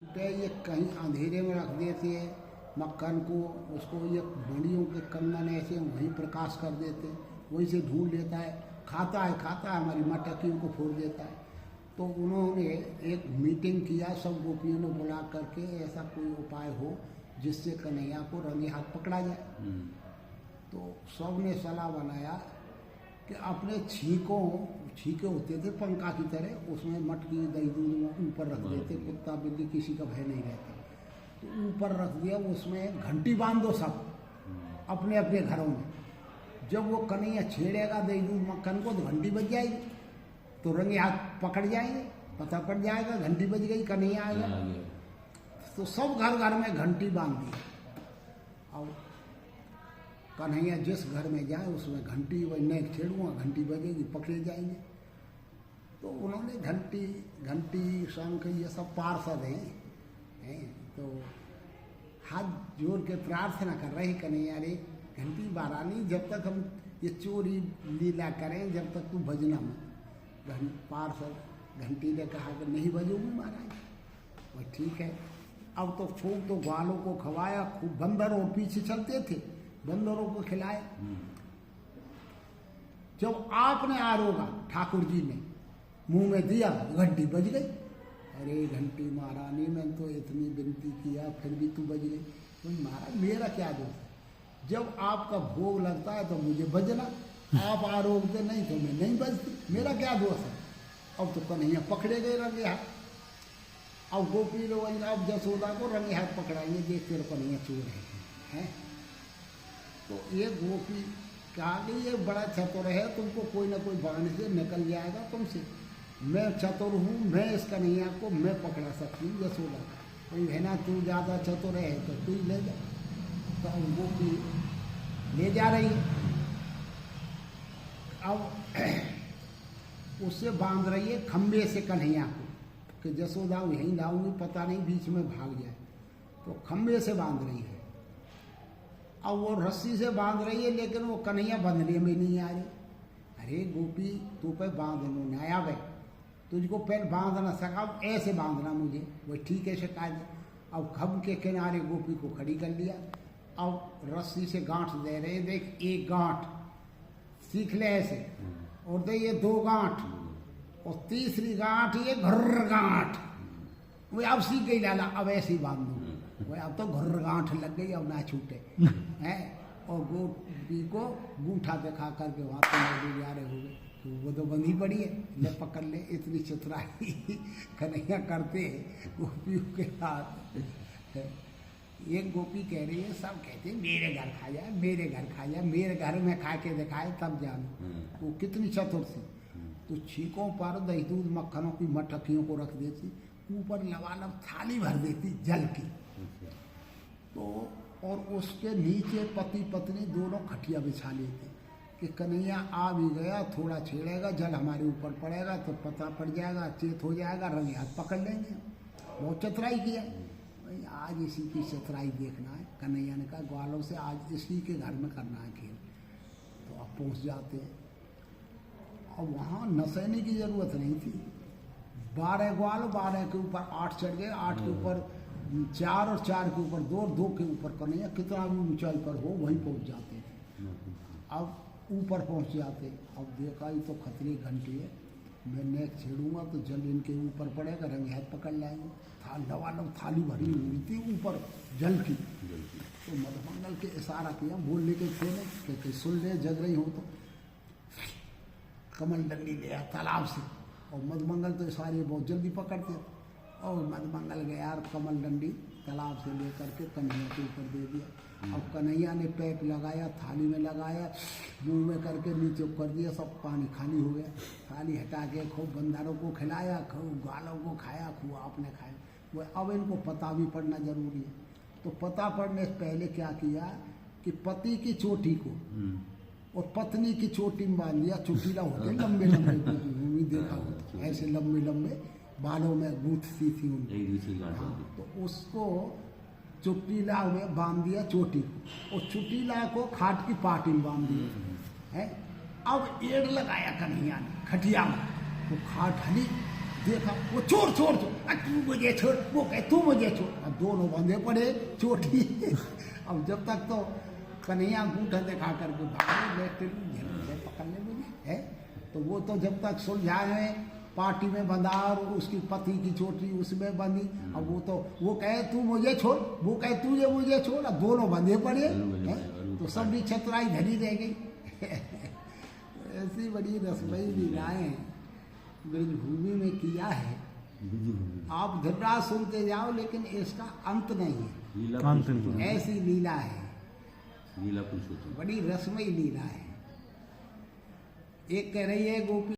ये कहीं अंधेरे में रख देते हैं मक्खन को, उसको ये बड़ियों के कंगन ऐसे वहीं प्रकाश कर देते, वहीं से ढूंढ लेता है, खाता है हमारी मटकियों को फोड़ देता है। तो उन्होंने एक मीटिंग किया, सब गोपियों ने बुला करके ऐसा कोई उपाय हो जिससे कन्हैया को रंगे हाथ पकड़ा जाए। तो सब ने सलाह बनाया कि अपने छीके होते थे पंखा की तरह, उसमें मटकी दही दूध ऊपर रख देते, कुत्ता बिल्ली किसी का भय नहीं रहता। तो ऊपर रख दिया, उसमें घंटी बांध दो सब अपने अपने घरों में। जब वो कन्हैया छेड़ेगा दही दूध मक्खन को तो घंटी बज जाएगी, तो रंगे हाथ पकड़ जाएंगे, पता पड़ जाएगा घंटी बज गई, कन्हैया आएगा। तो सब घर घर में घंटी बांध दी और कन्हैया जिस घर में जाए उसमें घंटी, वही नहीं छेड़ूंगा घंटी बजेगी, पकड़े जाएंगे। तो उन्होंने घंटी शंख ये सब पार्षद हैं, तो हाथ जोड़ के प्रार्थना कर रहे कन्हैया रे घंटी बारानी, जब तक हम ये चोरी लीला करें जब तक तू बजना मत। पार्षद घंटी ने कहा कि नहीं बजूंगी महाराज। वह ठीक है। अब तो खूब तो ग्वालों को खवाया, खूब बंदर और पीछे चलते थे, बंदरों को खिलाए। जब आपने आरोगा ठाकुर जी ने मुंह में दिया, घंटी बज गई। अरे घंटी महारानी, मैंने तो इतनी विनती किया फिर भी तू बज गई। तो महाराज मेरा क्या दोष है, जब आपका भोग लगता है तो मुझे बजना, आप आरोगते नहीं तो मैं नहीं बजती, मेरा क्या दोष है। अब तो कन्हैया पकड़े गए रंगे हाथ। अब गोपी लोग अब जसोदा को रंगे हाथ पकड़ाएंगे, देख तेरे कन्हैया चोर है। तो ये गोपी कहा कि ये बड़ा चतुर है, तुमको कोई ना कोई बहाने से निकल जाएगा तुमसे। मैं चतुर हूँ, मैं इस कन्हैया को मैं पकड़ा सकती हूँ यशोदा। कोई है ना, तू ज़्यादा चतुर है तो तू ही ले जा। तो अब गोपी ले जा रही है, अब उससे बांध रही है खम्भे से कन्हैया को कि जसोदा यहीं लाऊंगी, पता नहीं बीच में भाग जाए। तो खम्भे से बांध रही है। अब वो रस्सी से बांध रही है, लेकिन वो कन्हैया बंधने में नहीं आ रही। अरे गोपी तू पे बांधनो न आया भाई, तुझको पहले बांध ना सका, अब ऐसे बांधना मुझे। वो ठीक है शिकायत। अब खम्भ के किनारे गोपी को खड़ी कर लिया। अब रस्सी से गांठ दे रहे, देख एक गांठ सीख ले ऐसे, और दे ये दो गांठ, और तीसरी गांठ ये घर्र गांठ। वो अब सीख गई लाला, अब ऐसे ही बांध दो। वो अब तो घर्र गांठ लग गई, अब ना छूटे है। और गोपी को गूंठा दिखा करके वहाँ तो जा रहे हो गए। तो वो तो बंधी पड़ी है, ले पकड़ ले। इतनी चतुराई कन्हैया करते गोपियों के साथ। एक गोपी कह रही है, सब कहते मेरे घर खा जाए, मेरे घर खा जाए, मेरे घर में खा के दिखाए तब जानो वो कितनी चतुर थी। तो छीकों पर दही दूध मक्खनों की मटकियों को रख देती, ऊपर लबालब थाली भर देती जल की। तो और उसके नीचे पति पत्नी दोनों खटिया बिछा लेते कि कन्हैया आ भी गया, थोड़ा छेड़ेगा, जल हमारे ऊपर पड़ेगा तो पता पड़ जाएगा, चेत हो जाएगा, रंगे हाथ पकड़ लेंगे। बहुत चतुराई किया भाई, आज इसी की चतुराई देखना है। कन्हैया ने कहा ग्वालों से आज इसी के घर में करना है खेल। तो अब पहुँच जाते हैं। अब वहाँ नसैनी की जरूरत नहीं थी। 12 ग्वाल, 12 के ऊपर 8 चढ़ गए, 8 के ऊपर 4 और 4 के ऊपर 2 और 2 के ऊपर कन्हैया कितना भी ऊंचाई पर हो वहीं पहुंच जाते थे। अब ऊपर पहुंच जाते, अब देखा ही तो खतरे घंटी है, मैं नेक छेड़ूंगा तो जल इनके ऊपर पड़ेगा, रंगे हाथ पकड़ लाएंगे। लबालब थाली भरी हुई थी ऊपर जल की। तो मधुमंगल के इशारा किया, बोलने के थे नहीं कि सुन ले, जग रही हो तो कमल डंडी ले आया तालाब से। और मधुमंगल तो इशारे बहुत जल्दी पकड़ते थे। और मधुमंगल गया और कमल डंडी तालाब से लेकर के कन्हैया के ऊपर दे दिया। अब कन्हैया ने पैप लगाया, थाली में लगाया, मुंह में करके नीचे कर दिया, सब पानी खाली हो गया। थाली हटा के खूब बंदरों को खिलाया, खूब ग्वालों को खाया, खूब आपने खाया। वो अब इनको पता भी पड़ना जरूरी है। तो पता पड़ने से पहले क्या किया कि पति की चोटी को और पत्नी की चोटी में बांध दिया। चोटीला होते लंबे लंबे, देखा हो ऐसे लंबे लंबे बालों में गूंथ सी थी उनकी। तो उसको चुटीला में बांध दिया चोटी को, और चुटीला को खाट की पाटी में बांध दिया है। अब एड़ लगाया कन्हैया ने खटिया में, तो खाट हली देखा वो छोड़ छोड़ छोड़, तू मुझे छोड़, वो कहे तू मुझे छोड़, अब दोनों बंधे पड़े चोटी। अब जब तक तो कन्हैया अंगूठा दिखा करके बैठे पकड़ ले मुझे है, तो वो तो जब तक सुलझाए पार्टी में बंधा और उसकी पति की चोटी उसमें बंधी। अब वो कहे तू मुझे छोड़, वो कहे तुझे मुझे छोड़, अब दोनों बंधे पड़े हैं, तो सब भी छतराई धरी रह गई। ऐसी बड़ी रसमयी लीलाएं ब्रजभूमि में किया है। आप धर्राज सुनते जाओ लेकिन इसका अंत नहीं है, ऐसी लीला है, लीला पुरुषोत्तम बड़ी रसमयी लीला है। एक कह रही है गोपी